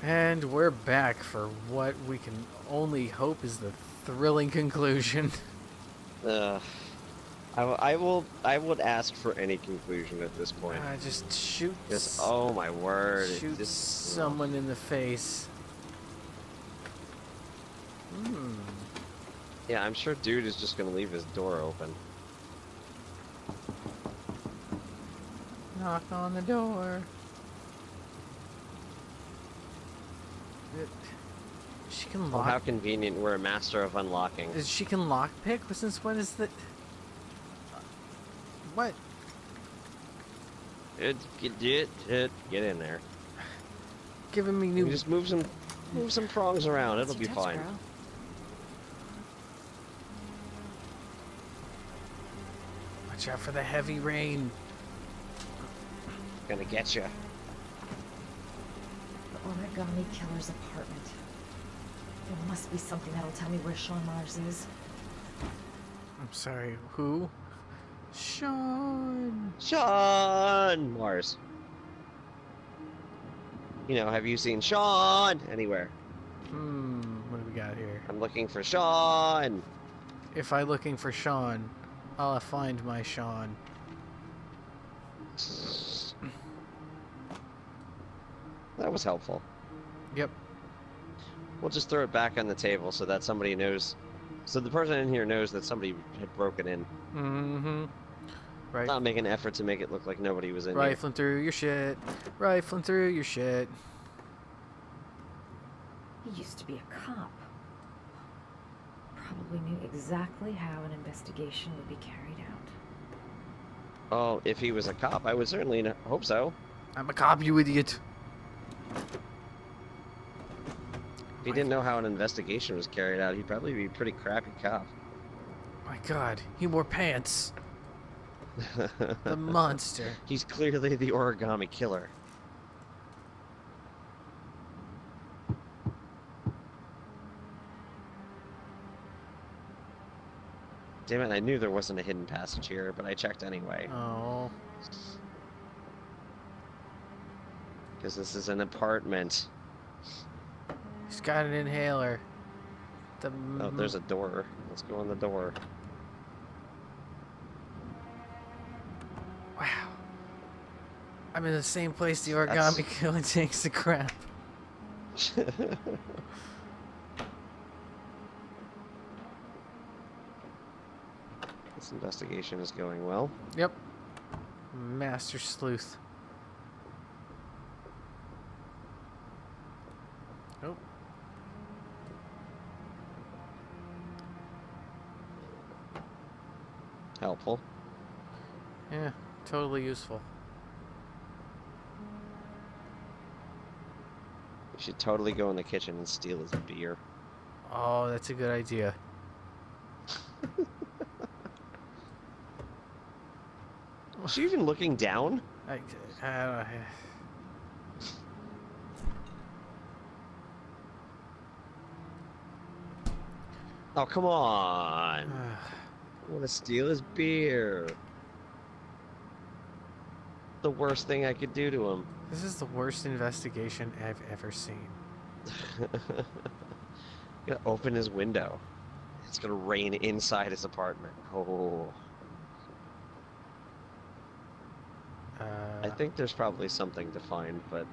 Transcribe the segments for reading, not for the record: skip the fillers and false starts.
And we're back for what we can only hope is the thrilling conclusion. Uh, I would ask for any conclusion at this point. Just shoot. Just, oh my word. Shoot someone in the face. Yeah, I'm sure dude is just gonna leave his door open. Knock on the door. She can lock. Oh, how convenient. We're a master of unlocking. She can lockpick? Since when is that? What? Get in there. Giving me new. Just move some prongs around. It'll be fine. Girl. Watch out for the heavy rain. Gonna get you. The origami killer's apartment. There must be something that'll tell me where Sean Mars is. I'm sorry, who? Sean Mars. You know, have you seen Sean anywhere? What do we got here? I'm looking for Sean. If I'm looking for Sean, I'll find my Sean. That was helpful. Yep. We'll just throw it back on the table so that somebody knows. So the person in here knows that somebody had broken in. Mm-hmm. Right. Not make an effort to make it look like nobody was in Rifling through your shit. Rifling through your shit. He used to be a cop. Probably knew exactly how an investigation would be carried out. Oh, if he was a cop, I would certainly hope so. I'm a cop, you idiot. If he didn't know how an investigation was carried out, he'd probably be a pretty crappy cop. My God, he wore pants. The monster. He's clearly the origami killer. Damn it, I knew there wasn't a hidden passage here, but I checked anyway. Oh. Because this is an apartment. He's got an inhaler. Oh, there's a door. Let's go in the door. Wow. I'm in the same place the origami killer takes the crap. This investigation is going well. Yep. Master sleuth. Nope. Helpful. Yeah, totally useful. We should totally go in the kitchen and steal his beer. Oh, that's a good idea. Is she even looking down? I Oh, come on. I want to steal his beer. The worst thing I could do to him. This is the worst investigation I've ever seen. Gonna open his window. It's gonna rain inside his apartment. Oh. I think there's probably something to find, but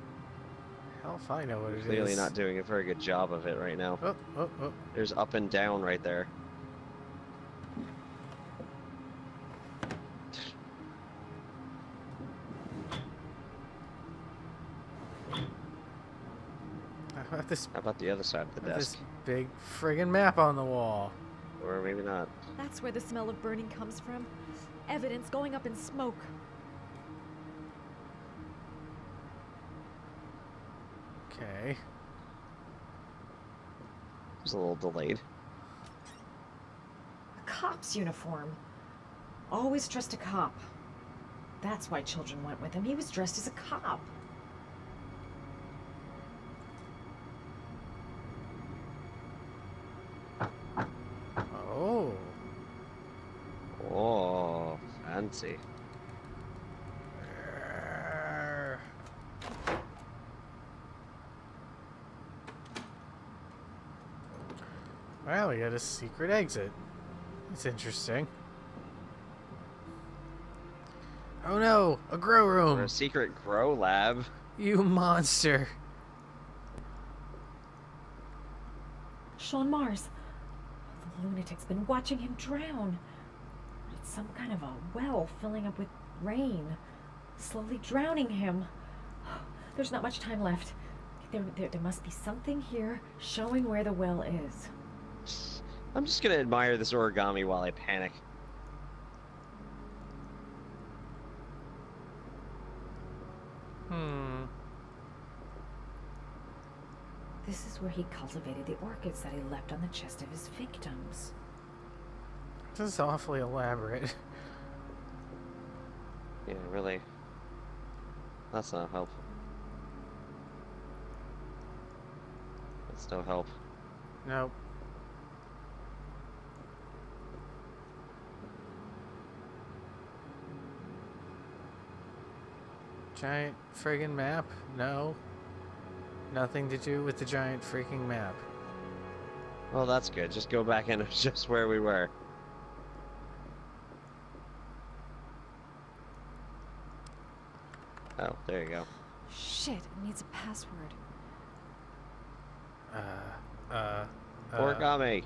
hell if I know what it is. clearly not doing a very good job of it right now. Oh. There's up and down right there. How about the other side of the desk? This big friggin' map on the wall. Or maybe not. That's where the smell of burning comes from. Evidence going up in smoke. Okay. It was a little delayed. A cop's uniform. Always trust a cop. That's why children went with him. He was dressed as a cop. Oh. Oh, fancy. Oh, we got a secret exit. It's interesting. Oh no, a grow Or room! a secret grow lab. You monster! Sean Mars. The lunatic's been watching him drown. It's some kind of a well filling up with rain, slowly drowning him. There's not much time left. There must be something here showing where the well is. I'm just gonna admire this origami while I panic. This is where he cultivated the orchids that he left on the chest of his victims. This is awfully elaborate. Yeah, really. That's not help. That's no help. Nope. Giant friggin' map? No. Nothing to do with the giant freaking map. Well, that's good. Just go back in just where we were. Oh, there you go. Shit, it needs a password. Origami.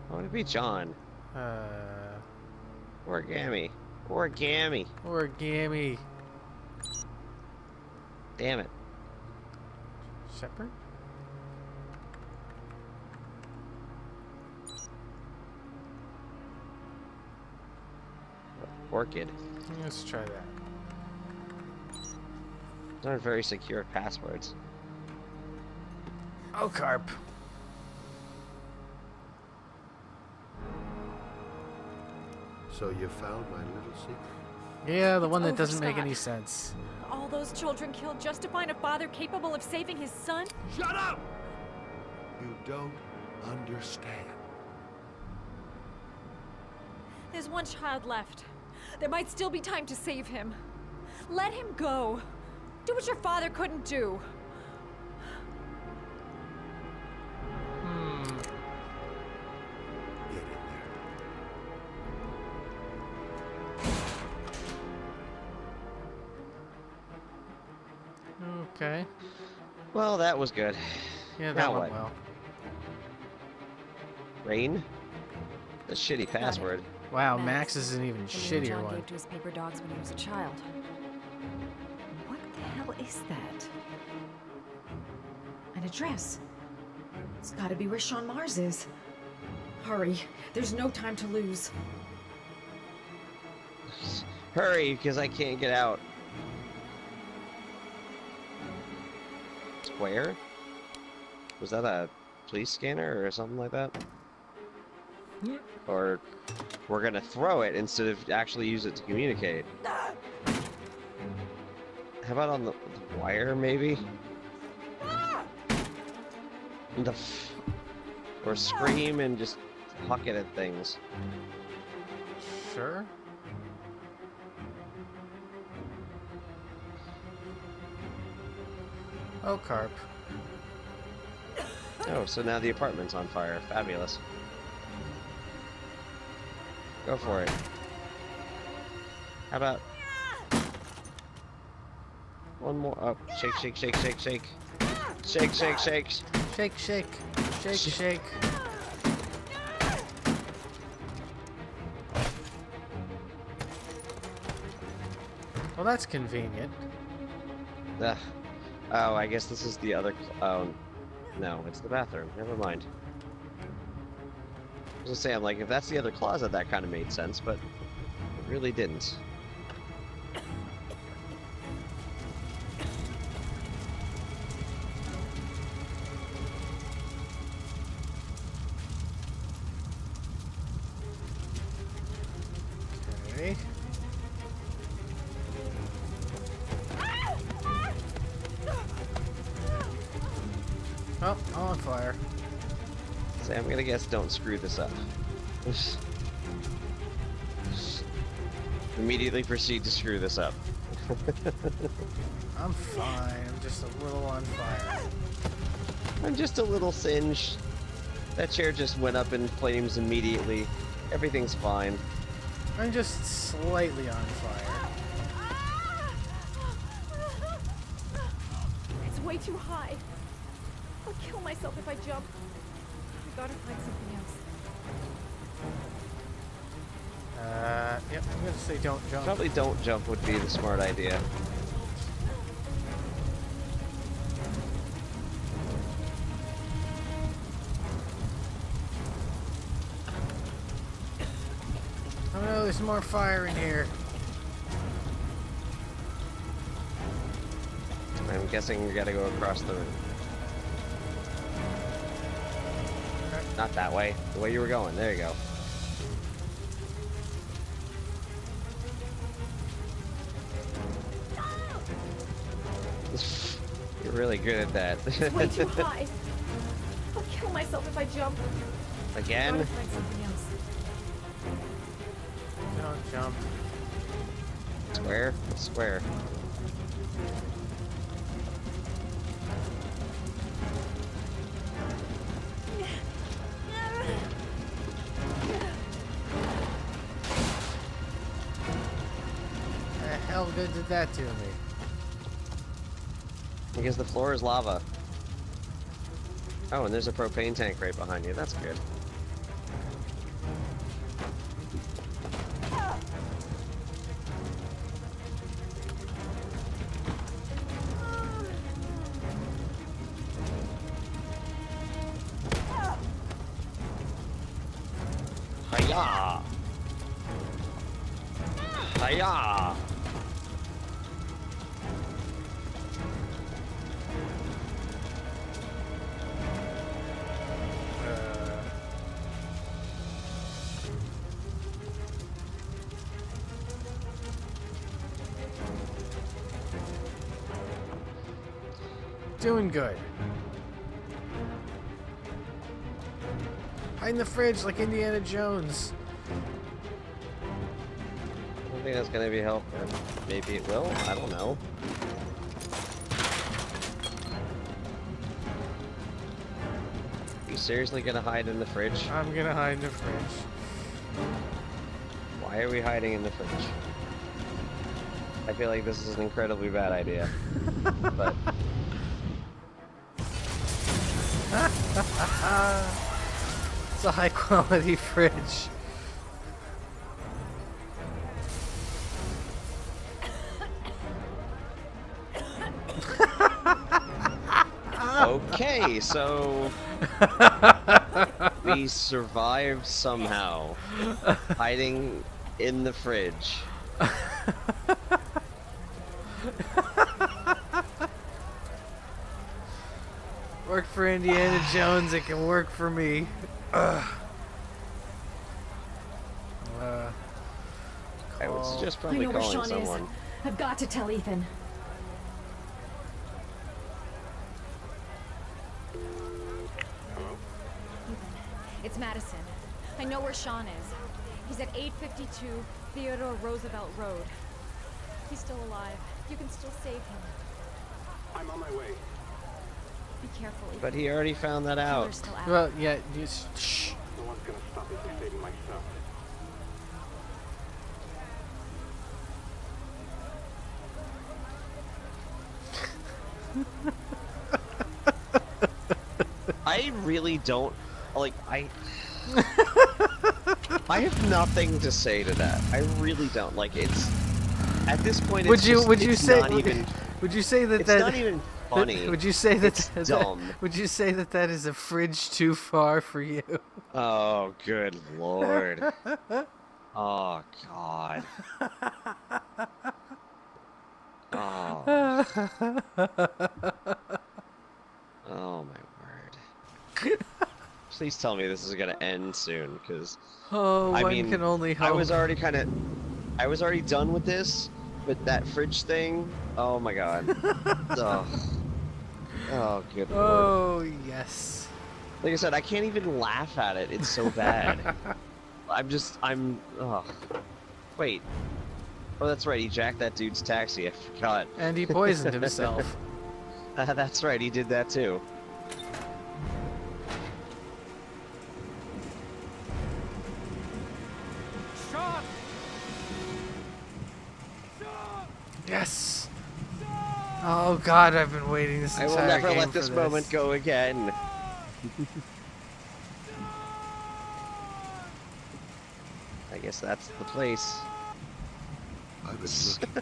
I want to be John. Origami. Origami. Origami. Damn it. Shepherd? Orchid. Let's try that. Those aren't very secure passwords. Oh, carp. So you found my little secret? Yeah, the It's one that over, doesn't make Scott. any sense. All those children killed just to find a father capable of saving his son? Shut up! You don't understand. There's one child left. There might still be time to save him. Let him go. Do what your father couldn't do. Get in there. Okay. Well, that was good. Yeah, that Now went what? well. Rain? The shitty password. Wow, Max. Max is an even The name shittier John one. gave to his paper dogs when he was a child. What the hell is that? An address. It's gotta be where Sean Mars is. Hurry. There's no time to lose. Hurry, because I can't get out. Square? Was that a police scanner or something like that? Or we're gonna throw it instead of actually use it to communicate. How about on the wire, maybe? Or scream and just huck it at things. Sure. Oh, carp. Oh, so now the apartment's on fire. Fabulous. Go for it. How about one more? Oh, shake, shake, shake, shake, shake. Shake, shake, shake. Shake, shake. Shake, shake. Well, that's convenient. Ugh. Oh, I guess this is the other. Oh, no, it's the bathroom. Never mind. I was gonna say, I'm like, if that's the other closet, that kind of made sense, but it really didn't. Okay. Oh, on fire. Say, I'm gonna guess don't screw this up. Immediately proceed to screw this up. I'm fine. I'm just a little on fire. I'm just a little singed. That chair just went up in flames immediately. Everything's fine. I'm just slightly on fire. It's way too high. I'll kill myself if I jump. We gotta find something else. Yep, I'm gonna say don't jump. Probably don't jump would be the smart idea. Oh no, there's more fire in here. I'm guessing we gotta go across the room. Not that way. The way you were going. There you go. You're really good at that. It's way too high. I'll kill myself if I jump. Again? Gotta find something else. Don't jump. Square? Square. The hell good did that do me? Because the floor is lava. Oh, and there's a propane tank right behind you. That's good. Hiya! Hiya! Doing good. Hide in the fridge like Indiana Jones. I don't think that's gonna be helpful. Maybe it will? I don't know. Are you seriously gonna hide in the fridge? I'm gonna hide in the fridge. Why are we hiding in the fridge? I feel like this is an incredibly bad idea. But It's a high quality fridge. okay, so we survived somehow, hiding in the fridge. Worked for Indiana Jones, it can work for me. I would suggest I probably know where calling Sean someone. is. I've got to tell Ethan. It's Madison. I know where Sean is. He's at 852 Theodore Roosevelt Road. He's still alive. You can still save him. I'm on my way. Be careful, Ethan. But he already found that out. Killer's still out. Well, yeah, just shh. No one's gonna stop me from saving myself. I really don't like I have nothing to say to that. I really don't. Like it's at this point Would it's you just, would you it's say not even would you say that it's that not even funny. would you say that, It's dumb. would you say that that is a fridge too far for you? Oh, good lord. Oh, God. Oh. Oh, my word. Please tell me this is gonna end soon, because Oh, I one mean, can only hope. I was already done with this, but that fridge thing, oh my god. Oh, oh good lord. Oh, yes. Like I said, I can't even laugh at it. It's so bad. I'm. Wait. Oh, that's right. He jacked that dude's taxi. I forgot. And he poisoned himself. That's right. He did that too. Sean! Yes! Oh god, I've been waiting this I entire will never game let for this moment go again. I guess that's the place. I've been looking for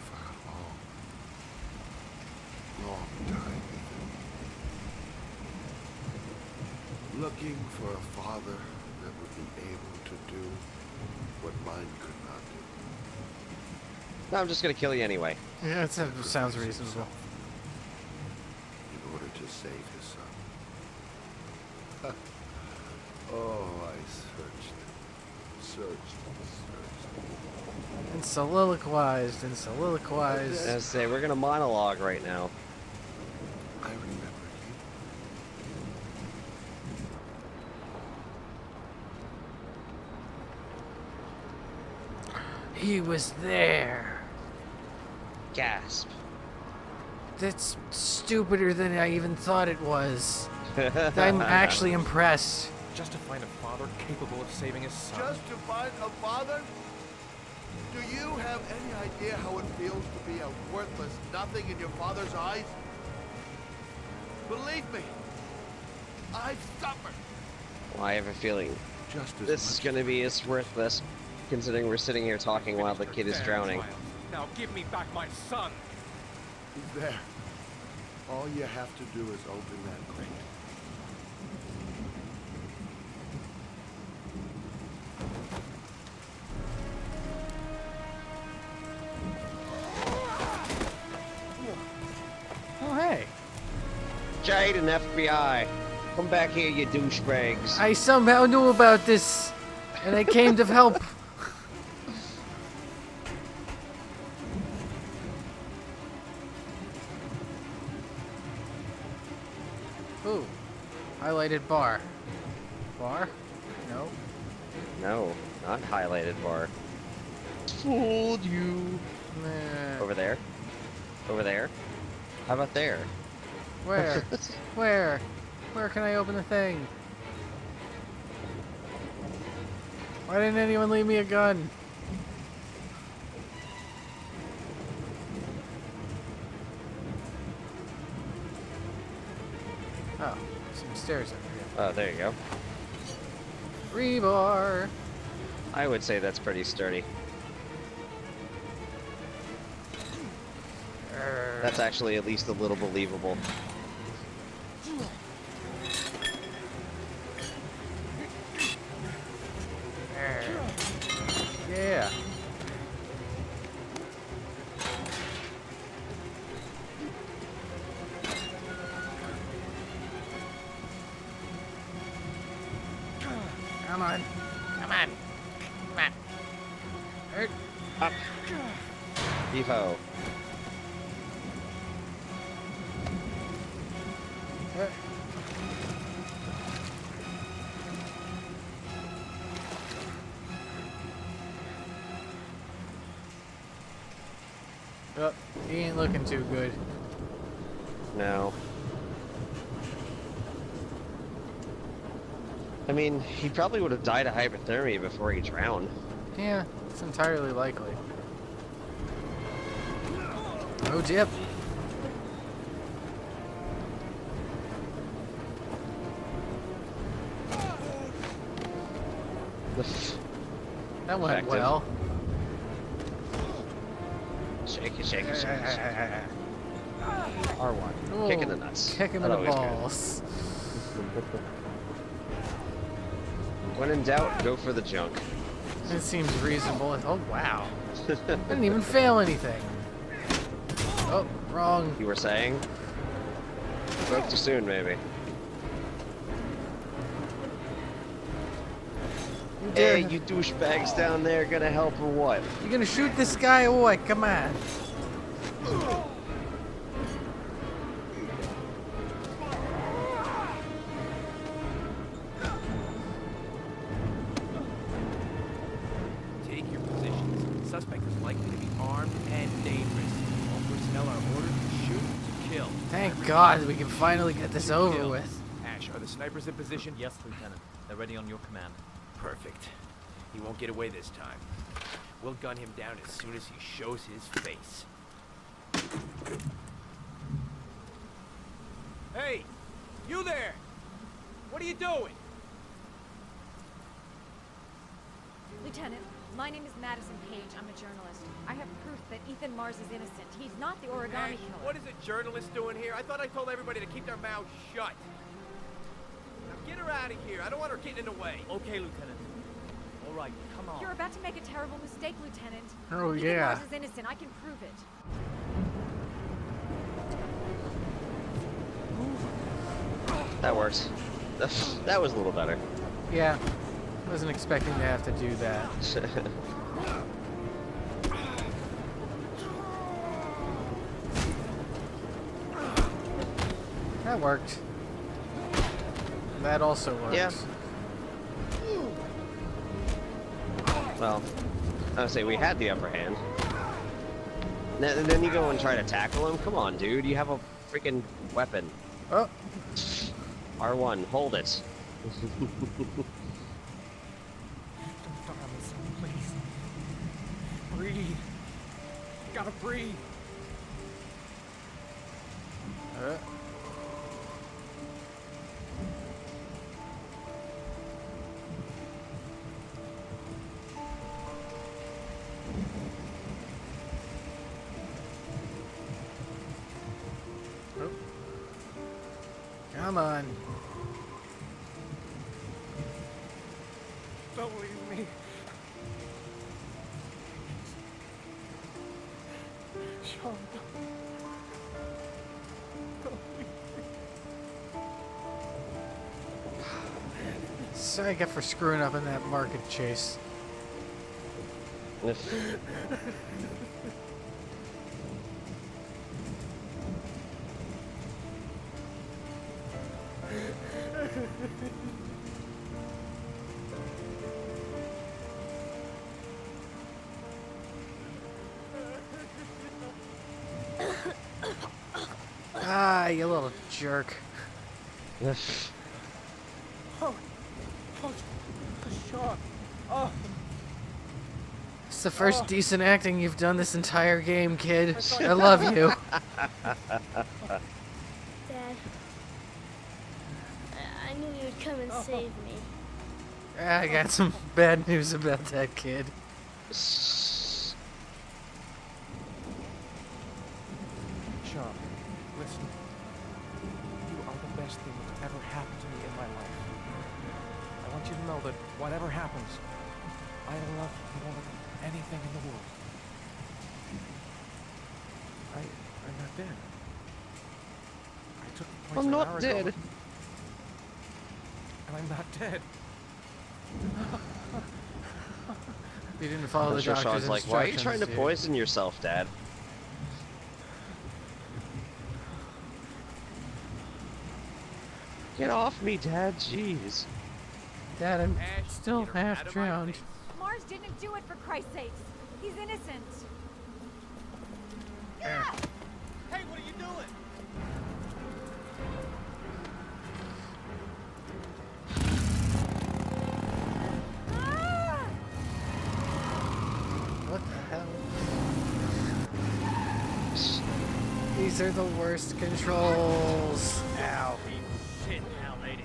a long time. Looking for a father that would be able to do what mine could not do. No, I'm just gonna kill you anyway. Yeah, that sounds reasonable. In order to save his son. Oh, I searched. And soliloquized and I soliloquized. was gonna say, we're gonna monologue right now. I remembered He was there. Gasp. That's stupider than I even thought it was. I'm actually impressed. Just to find a father capable of saving his son. Just to find a father? Do you have any idea how it feels to be a worthless nothing in your father's eyes? Believe me, I've suffered. Well, I have a feeling Just as this is much gonna be as worthless, considering we're sitting here talking while the Finish kid is your drowning. damn trial. Now give me back my son. He's there. All you have to do is open that crate. Oh, hey. Jade and FBI, come back here, you douchebags. I somehow knew about this, and I came to help. Ooh. Highlighted bar. Bar? No. No, not highlighted bar. Fooled you. Nah. Over there. Over there. How about there? Where? Where? Where can I open the thing? Why didn't anyone leave me a gun? Oh, some stairs over here. Oh, there you go. Rebar. I would say that's pretty sturdy. That's actually at least a little believable. Yeah. Come on. Come on. Come on. Hurt. Up. Heave-ho. Hurt. Oh, he ain't looking too good. No. I mean, he probably would have died of hypothermia before he drowned. Yeah, it's entirely likely. Oh, dip. That went Effective. well. Shake it, shake it, shake it, shake it. R1. Ooh, Kick in the nuts. Kick him in That the always good. balls. When in doubt, go for the junk. It seems reasonable. Oh, wow. I didn't even fail anything. Oh, wrong. You were saying? Spoke too soon, maybe. You dare. Hey, you douchebags down there gonna help or what? You gonna shoot this guy or what? Come on. Take your positions. suspect is likely to be armed and dangerous. All personnel are ordered to shoot, to kill. Thank God we can finally get this over with. Ash, are the snipers in position? Yes, Lieutenant. They're ready on your command. Perfect. He won't get away this time. We'll gun him down as soon as he shows his face. Hey! You there! What are you doing? Lieutenant, my name is Madison Page. I'm a journalist. I have proof that Ethan Mars is innocent. He's not the origami Ash, killer. what is a journalist doing here? I thought I told everybody to keep their mouths shut. Now get her out of here. I don't want her getting in the way. Okay, Lieutenant. All right, come on. You're about to make a terrible mistake, Lieutenant. Oh, Ethan yeah. Mars is innocent. I can prove it. That works. That was a little better. Yeah. Wasn't expecting to have to do that. That worked. That also works. Yeah. Well, I would say we had the upper hand. And then you go and try to tackle him? Come on, dude. You have a freaking weapon. Oh, R1, hold it. Darlings, please. Breathe. You gotta breathe. uh. Oh. Come on. Don't leave me. Sean. Psych for screwing up in that market chase. Ah, you little jerk. Oh, Sean. Oh, It's the first decent acting you've done this entire game, kid. I love you. Dad, I knew you would come and save me. I got some bad news about that kid. Sean, listen. You are the best thing that's ever happened to me in my life. I want you to know that whatever happens, I love you more than anything in the world. I'm not dead. I took the poison I'm an not hour dead. ago, and I'm not dead. You didn't follow I'm the sure doctor's Sean's like, why are you trying to instructions, dude." poison yourself, Dad? Get off me, Dad. Jeez. Dad, I'm Ash, still get her out half of my drowned. face. Mars didn't do it, for Christ's sakes. He's innocent. Hey, what are you doing? Ah! What the hell? These are the worst controls. Ow. Shit now, lady.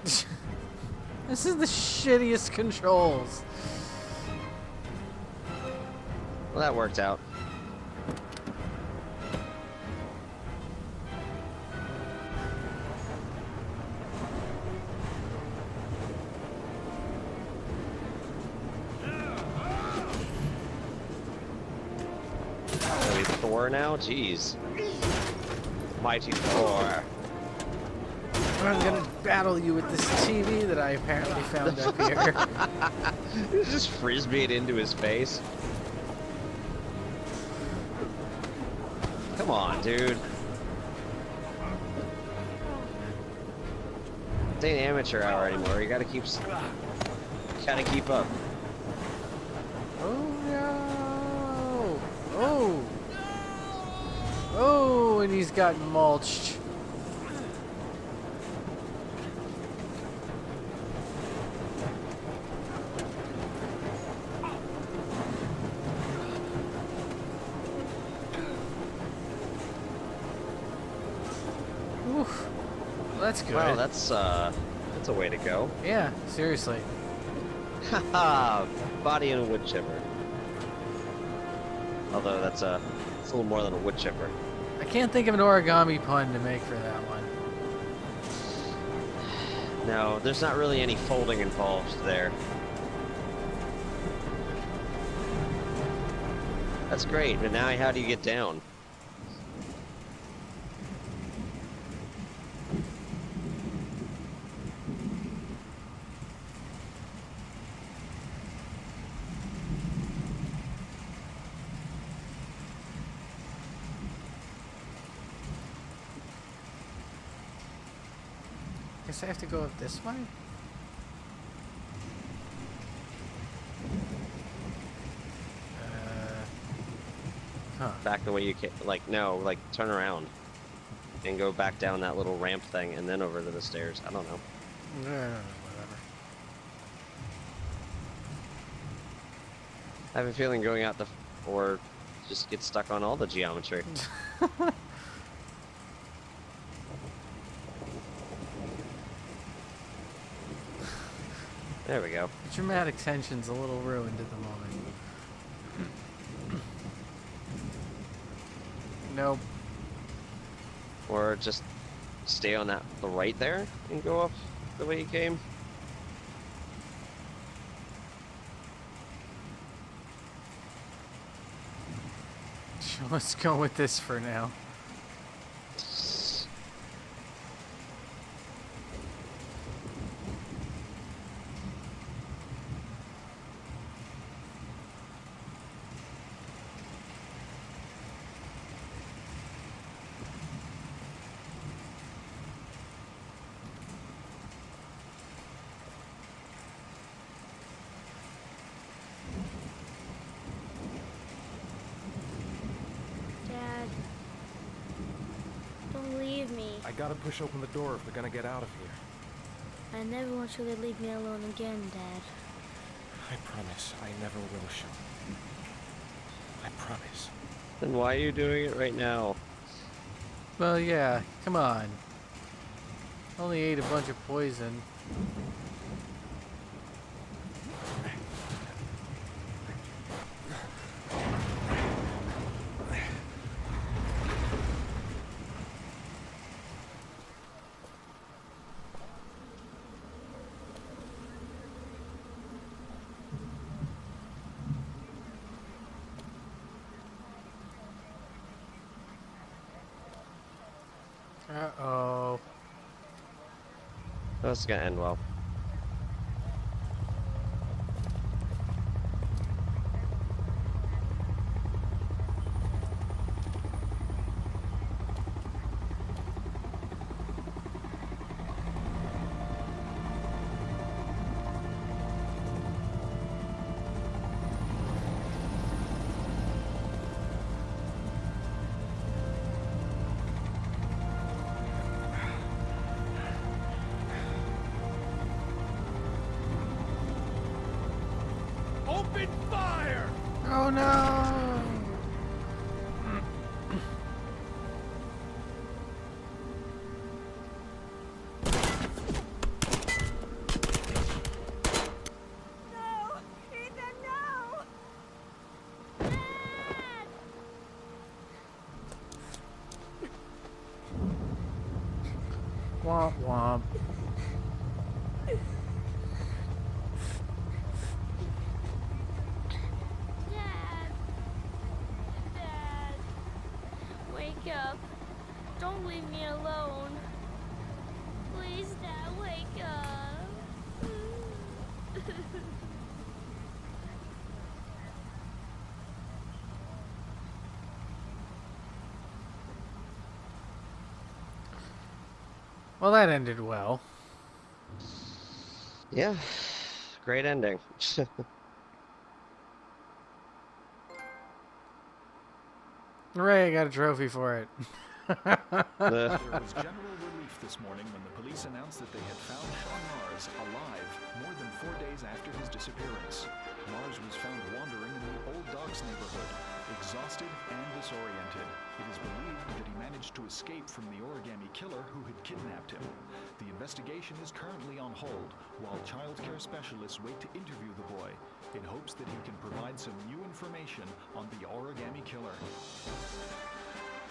This is the shittiest controls. Well, that worked out. Are we Thor now? Jeez. Mighty Thor. I'm gonna battle you with this TV that I apparently found up here. He just frisbeed into his face. Come on, dude. It ain't amateur hour anymore. You gotta keep up. Oh yeah. Oh! Oh, and he's got mulched. Oof. Well, that's good. Wow, that's a way to go. Yeah, seriously. Haha, body in a wood chipper. Although it's a little more than a wood chipper. I can't think of an origami pun to make for that one. No, there's not really any folding involved there. That's great, but now how do you get down? Guess I have to go up this way? Huh. Back the way you came. Like, no, like, turn around. And go back down that little ramp thing and then over to the stairs. I don't know. Whatever. I have a feeling going out the... or just get stuck on all the geometry. There we go. The dramatic tension's a little ruined at the moment. Nope. Or just stay on the right there and go up the way you came. Let's go with this for now. Dad, don't leave me. I gotta push open the door if we're gonna get out of here. I never want you to leave me alone again, Dad. I promise I never will, Sean. I promise. Then why are you doing it right now? Well, yeah, come on. Only ate a bunch of poison. Uh-oh. That's gonna end well. Open fire! Oh no! No! Ethan, no! Dad! Womp womp. Dad! Dad! Wake up. Don't leave me alone. Please, Dad, wake up. Well, that ended well. Yeah, great ending. Hooray, I got a trophy for it. The- There was general relief this morning when the police announced that they had found Sean Mars alive more than 4 days after his disappearance. Mars was found wandering in the Old Docks neighborhood, exhausted and disoriented. It is believed that he managed to escape from the origami killer who had kidnapped him. The investigation is currently on hold, while child care specialists wait to interview the boy, in hopes that he can provide some new information on the origami killer.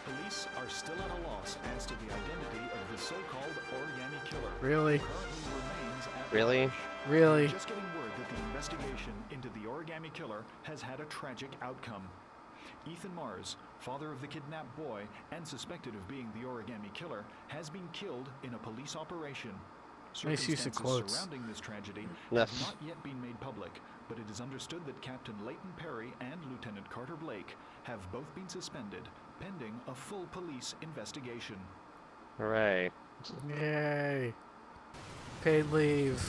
Police are still at a loss as to the identity of the so-called origami killer. Really? Who currently remains at Really? large. Really? Just getting word that the investigation into the origami killer has had a tragic outcome. Ethan Mars, father of the kidnapped boy and suspected of being the origami killer, has been killed in a police operation. Nice use of Circumstances quotes. surrounding this tragedy Yes. have not yet been made public, but it is understood that Captain Leighton Perry and Lieutenant Carter Blake have both been suspended, pending a full police investigation. Hooray. Yay. Paid leave.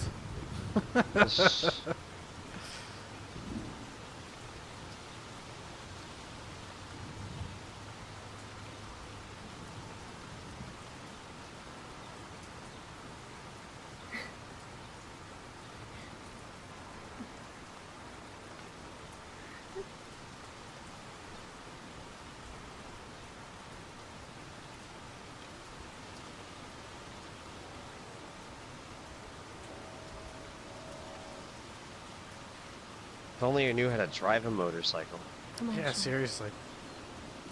If only I knew how to drive a motorcycle. Come on, Yeah, Sean. seriously.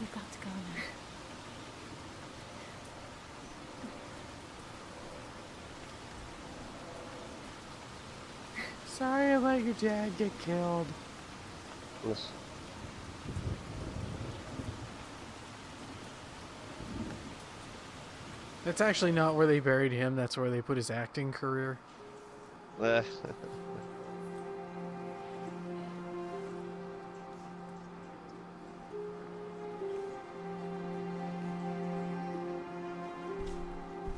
We've got to go now. Sorry I let your dad get killed. Yes. That's actually not where they buried him. That's where they put his acting career.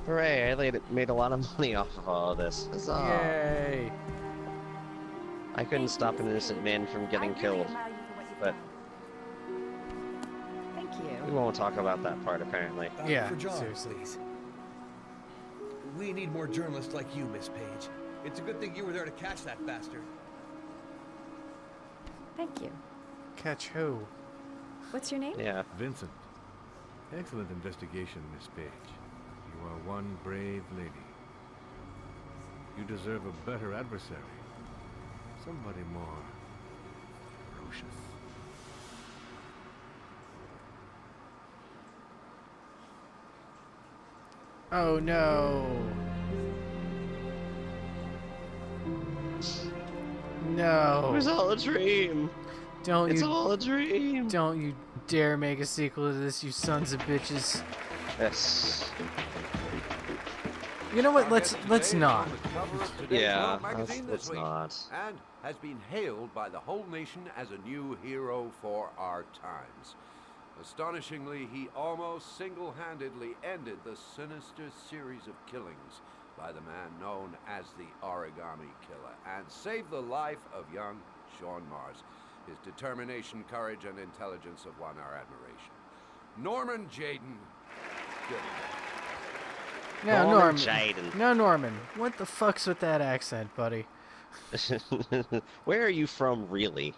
Hooray, I made a lot of money off of all of this. Huzzah. Yay. I couldn't stop an innocent man from getting killed, but Thank we you. won't talk about that part apparently. Yeah, For John, seriously. please. We need more journalists like you, Miss Page. It's a good thing you were there to catch that bastard. Thank you. Catch who? What's your name? Yeah. Vincent. Excellent investigation, Miss Page. You are one brave lady. You deserve a better adversary. Somebody more ferocious. Oh no. No. It was all a dream. Don't It's you all a dream. don't you dare make a sequel to this, you sons of bitches. Yes. You know what? Let's not. Yeah, let's week, not. and has been hailed by the whole nation as a new hero for our times. Astonishingly, he almost single-handedly ended the sinister series of killings by the man known as the Origami Killer and saved the life of young Sean Mars. His determination, courage, and intelligence have won our admiration. Norman Jayden, good evening. No, Norman. Jayden. No, Norman. What the fuck's with that accent, buddy? Where are you from, really?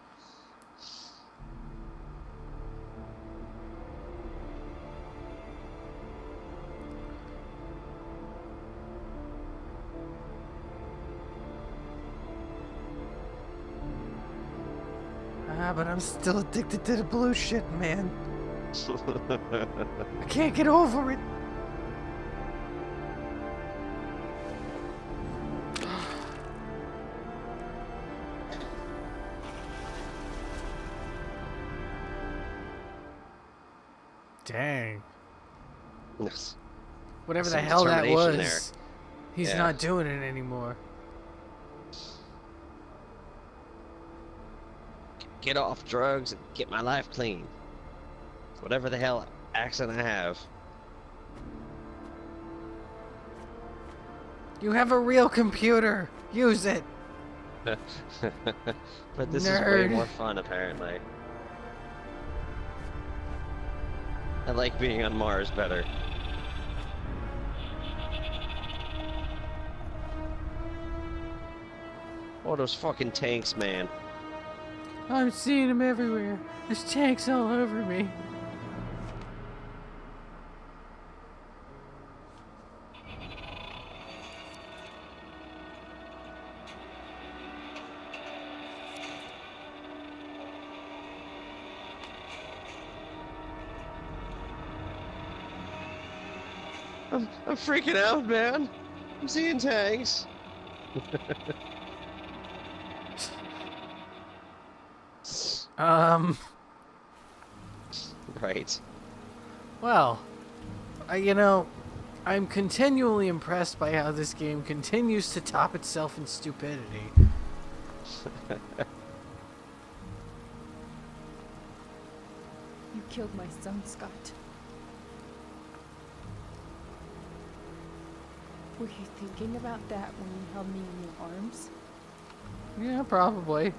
Ah, but I'm still addicted to the blue shit, man. I can't get over it. Dang. Yes. Whatever the Some hell that was. determination there. He's Yeah. not doing it anymore. Get off drugs and get my life clean. Whatever the hell accent I have. You have a real computer. Use it. But this is way Nerd. more fun, apparently. I like being on Mars better. Oh, those fucking tanks, man. I'm seeing them everywhere. There's tanks all over me. I'm freaking out, man. I'm seeing tanks. Right. Well, you know, I'm continually impressed by how this game continues to top itself in stupidity. You killed my son, Scott. Were you thinking about that when you held me in your arms? Yeah, probably.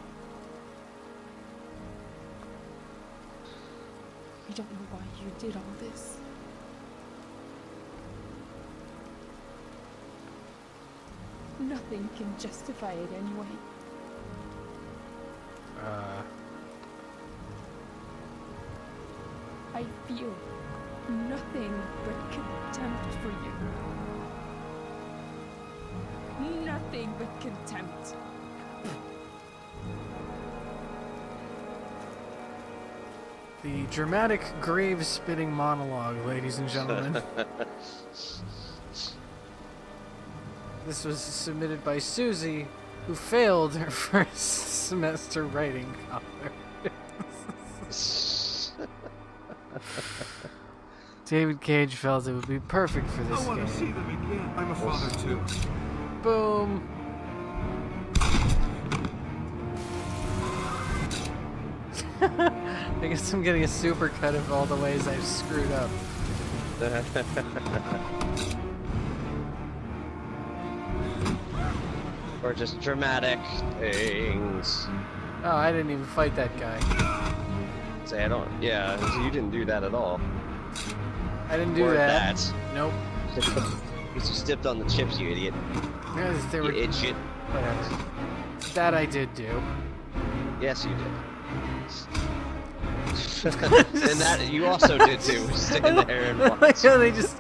I don't know why you did all this. Nothing can justify it anyway. I feel nothing but contempt for you. Nothing but contempt. The dramatic grave-spitting monologue, ladies and gentlemen. This was submitted by Susie, who failed her first semester writing college. David Cage felt it would be perfect for this I want game. to see them again. I'm a father too. Boom. I guess I'm getting a super cut of all the ways I've screwed up. Or just dramatic things. Oh, I didn't even fight that guy. Say I don't. Yeah, you didn't do that at all. I didn't do or that. Nope. You stepped on the chips, you idiot. Yes, they were. You idiot. Whatever. That I did do. Yes, you did. And that you also did too. Stand there and watch. Like how they just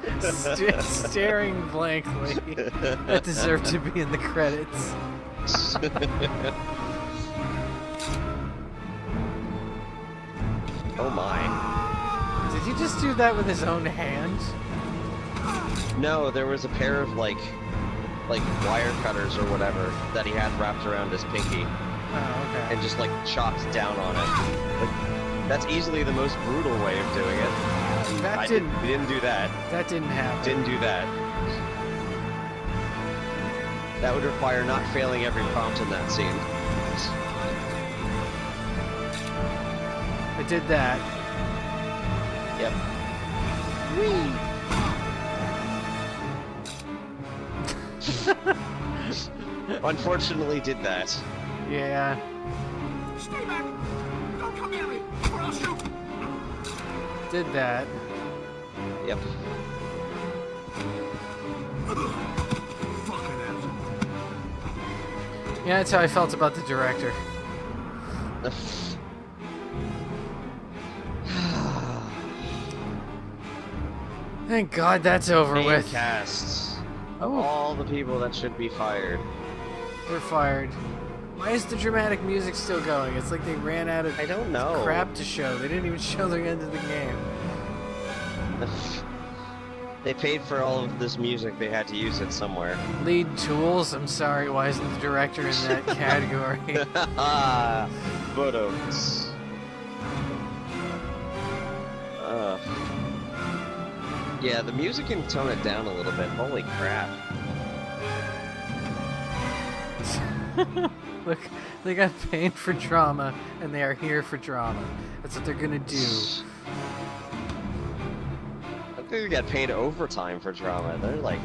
staring blankly. That deserved to be in the credits. Oh my. Did he just do that with his own hand? No, there was a pair of like wire cutters or whatever that he had wrapped around his pinky. Oh, okay. And just like chopped down on it. Like, that's easily the most brutal way of doing it. We didn't do that. That didn't happen. Didn't do that. That would require not failing every prompt in that scene. I did that. Yep. Unfortunately did that. Yeah. Stay back! Don't come near me, or I'll shoot! Did that. Yep. Fucking asshole. Yeah, that's how I felt about the director. Thank God that's over Main with. Casts of all the people that should be fired. They're fired. Why is the dramatic music still going? It's like they ran out of I don't know. crap to show. They didn't even show the end of the game. They paid for all of this music. They had to use it somewhere. Lead tools? I'm sorry, why isn't the director in that category? Photos. Yeah, the music can tone it down a little bit. Holy crap. Look, they got paid for drama, and they are here for drama. That's what they're gonna do. I think they got paid overtime for drama. They're like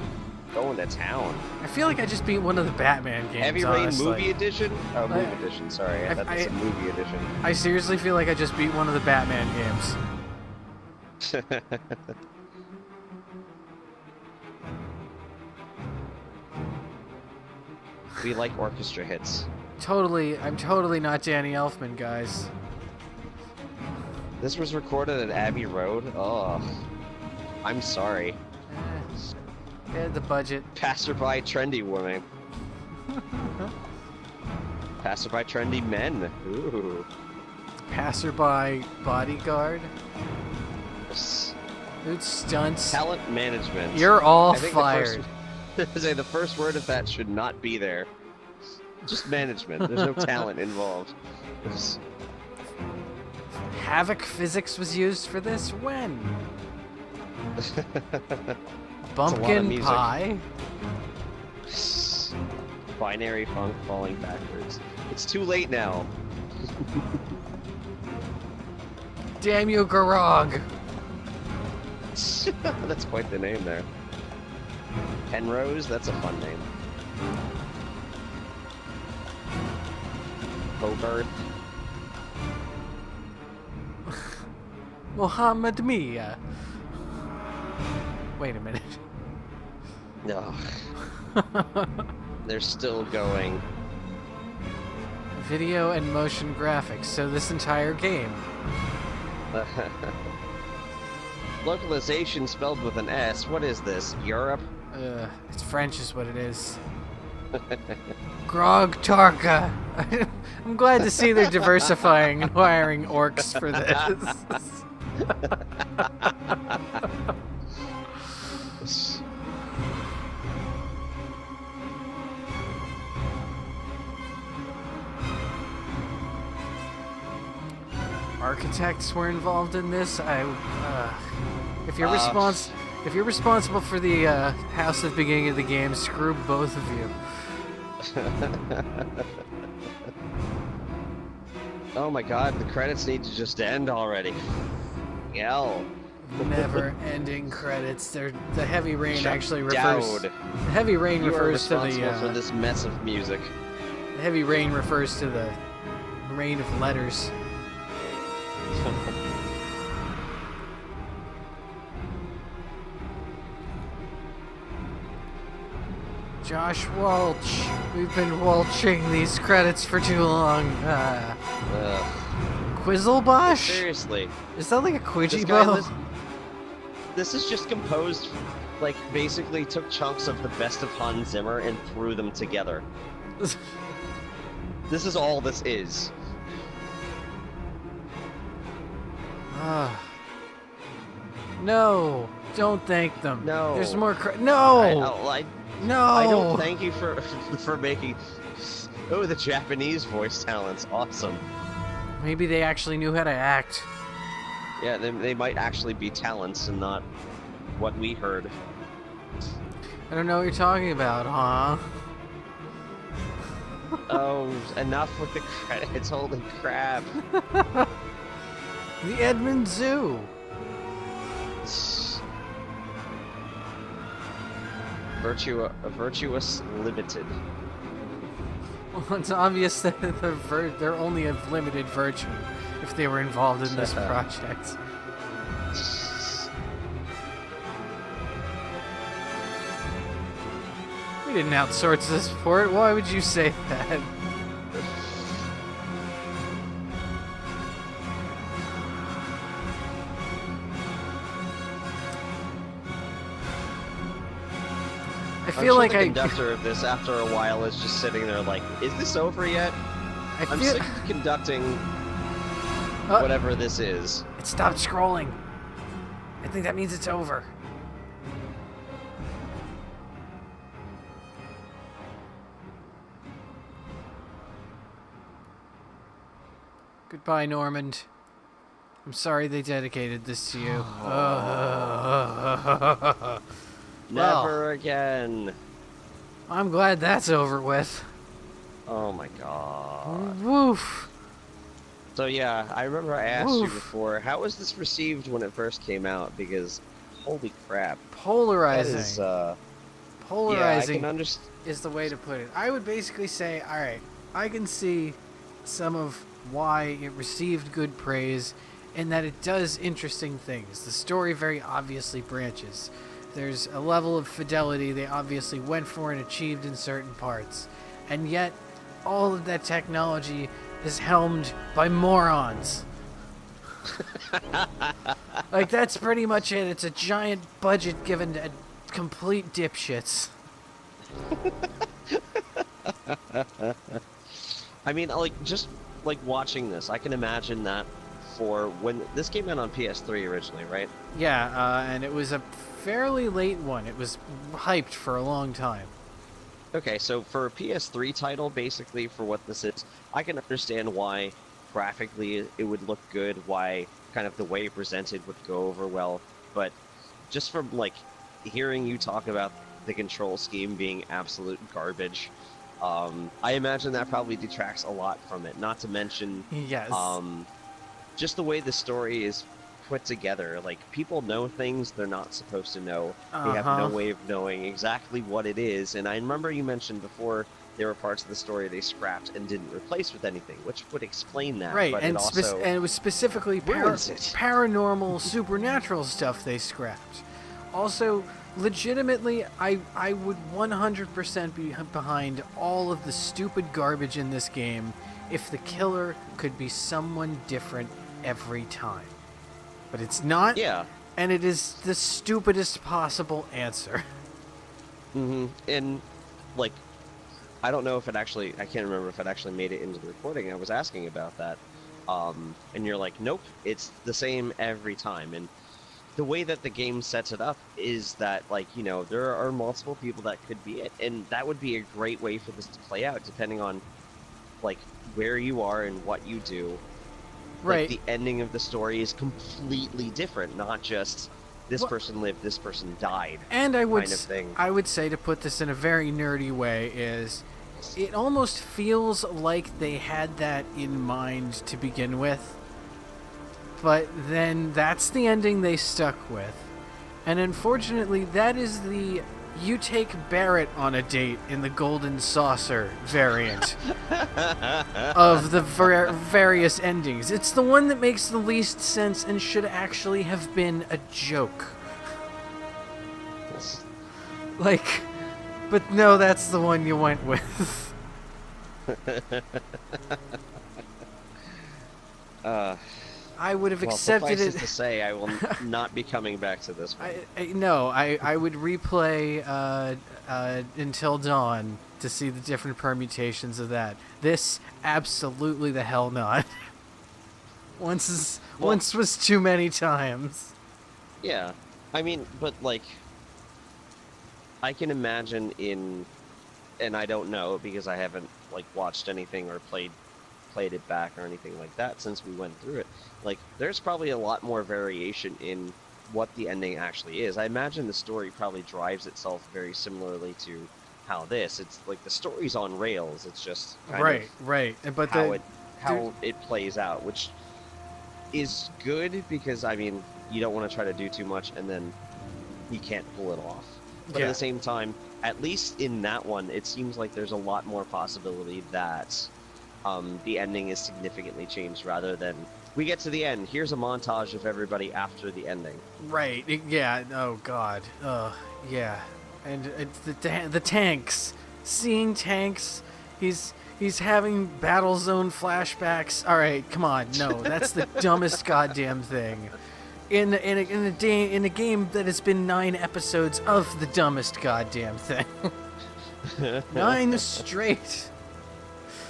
going to town. I feel like I just beat one of the Batman games. Heavy Rain honestly. Movie Edition? Oh, Movie Edition, sorry. That's a Movie Edition. I seriously feel like I just beat one of the Batman games. We like orchestra hits. I'm totally not Danny Elfman, guys. This was recorded at Abbey Road? Oh. I'm sorry. The budget. Passerby trendy women. Passerby trendy men. Ooh. Passerby bodyguard. Yes. Dude, stunts. Talent management. You're all I think fired. The first word of that should not be there. Just management. There's no talent involved. Havoc physics was used for this? When? Bumpkin pie? Binary funk falling backwards. It's too late now. Damn you, Garog! That's quite the name there. Penrose? That's a fun name. Hogarth. Muhammad Mia. Wait a minute. No. They're still going. Video and motion graphics, so this entire game. Localization spelled with an S. What is this? Europe? It's French is what it is. Grog Tarka. I'm glad to see they're diversifying and hiring orcs for this. Architects were involved in this. If you're responsible for the house at the beginning of the game, screw both of you. Oh my god, the credits need to just end already. Hell. Never-ending credits. The heavy rain Chuck actually refers. Dowd. The heavy rain You are refers to the. responsible for this mess of music. The heavy rain refers to the rain of letters. Josh Walsh. We've been walching these credits for too long. Quizzlebosh? Seriously. Is that like a Quidgy This is just composed, like, basically took chunks of the best of Hans Zimmer and threw them together. This is all this is. No, don't thank them. No. There's more no! No! I don't thank you for making... Oh, the Japanese voice talent's awesome. Maybe they actually knew how to act. Yeah, they might actually be talents and not what we heard. I don't know what you're talking about, huh? Oh, enough with the credits, holy crap. The Edmund Zoo. Virtuous Limited. Well, it's obvious that they're only of limited virtue if they were involved in this project. We didn't outsource this for it. Why would you say that? I feel like the conductor of this, after a while, is just sitting there like, is this over yet? I'm sick of conducting whatever this is. It stopped scrolling. I think that means it's over. Goodbye, Normand. I'm sorry they dedicated this to you. Never again. I'm glad that's over with. Oh my god. Woof. So yeah, I remember I asked you before, how was this received when it first came out? Because, holy crap. Polarizing. That is, polarizing yeah, I can understand. Is the way to put it. I would basically say, alright, I can see some of why it received good praise in that it does interesting things. The story very obviously branches. There's a level of fidelity they obviously went for and achieved in certain parts. And yet, all of that technology is helmed by morons. Like, that's pretty much it. It's a giant budget given to complete dipshits. I mean, like, just like watching this, I can imagine that for when this came out on PS3 originally, right? Yeah, and it was a fairly late one. It was hyped for a long time. Okay, so for a PS3 title, basically for what this is, I can understand why graphically it would look good, why kind of the way it presented would go over well, but just from like hearing you talk about the control scheme being absolute garbage, I imagine that probably detracts a lot from it. Not to mention, yes, just the way the story is put together. Like, people know things they're not supposed to know. They have no way of knowing exactly what it is. And I remember you mentioned before there were parts of the story they scrapped and didn't replace with anything, which would explain that. Right, but and, it also and it was specifically paranormal, supernatural stuff they scrapped. Also, legitimately, I would 100% be behind all of the stupid garbage in this game if the killer could be someone different every time. But it's not, and it is the stupidest possible answer. And, like, I don't know if it actually, I can't remember if it actually made it into the recording. I was asking about that. And you're like, nope, it's the same every time. And the way that the game sets it up is that, like, you know, there are multiple people that could be it. And that would be a great way for this to play out, depending on, like, where you are and what you do. Right. Like, the ending of the story is completely different, not just this person lived, this person died. And I would, kind of thing. I would say, to put this in a very nerdy way, is it almost feels like they had that in mind to begin with, but then that's the ending they stuck with. And unfortunately, that is the you take Barrett on a date in the Golden Saucer variant of the various endings. It's the one that makes the least sense and should actually have been a joke. Like, but no, that's the one you went with. I would have accepted it. To say, I will not be coming back to this one. I would replay Until Dawn to see the different permutations of that. This, absolutely the hell not. Once was too many times. Yeah, I mean, but like, I can imagine and I don't know because I haven't like watched anything or played it back or anything like that since we went through it. Like, there's probably a lot more variation in what the ending actually is. I imagine the story probably drives itself very similarly to how it's like the story's on rails. It's just kind of but how it plays out, which is good because, I mean, you don't want to try to do too much and then you can't pull it off. But at the same time, at least in that one, it seems like there's a lot more possibility that the ending is significantly changed rather than we get to the end. Here's a montage of everybody after the ending. Right. Yeah. Oh God. Yeah. And the tanks. Seeing tanks. He's having battle zone flashbacks. All right. Come on. No, that's the dumbest goddamn thing. In a game that has been 9 episodes of the dumbest goddamn thing. 9 straight.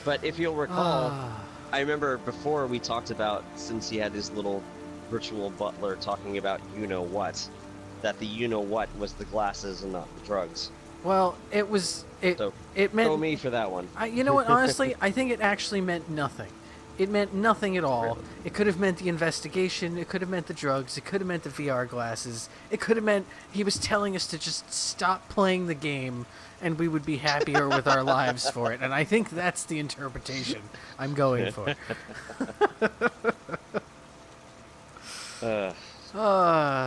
But if you'll recall, I remember before we talked about, since he had his little virtual butler talking about you-know-what, that the you-know-what was the glasses and not the drugs. Well, it meant... Throw me for that one. You know what, honestly, I think it actually meant nothing. It meant nothing at all. Really? It could have meant the investigation, it could have meant the drugs, it could have meant the VR glasses, it could have meant he was telling us to just stop playing the game and we would be happier with our lives for it. And I think that's the interpretation I'm going for.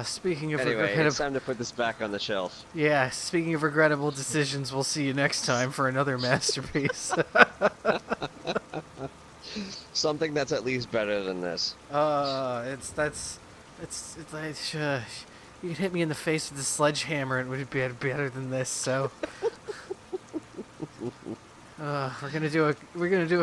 Speaking of it's time to put this back on the shelf. Yeah, speaking of regrettable decisions, we'll see you next time for another masterpiece. Something that's at least better than this. It's like, you can hit me in the face with a sledgehammer and it would be better than this. So, we're gonna do a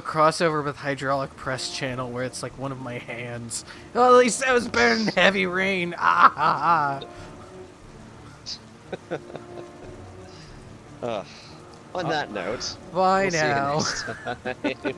crossover with Hydraulic Press Channel where it's like one of my hands. Oh, at least that was better than Heavy Rain. Ah ha ha. On that note, bye we'll now. See you next time.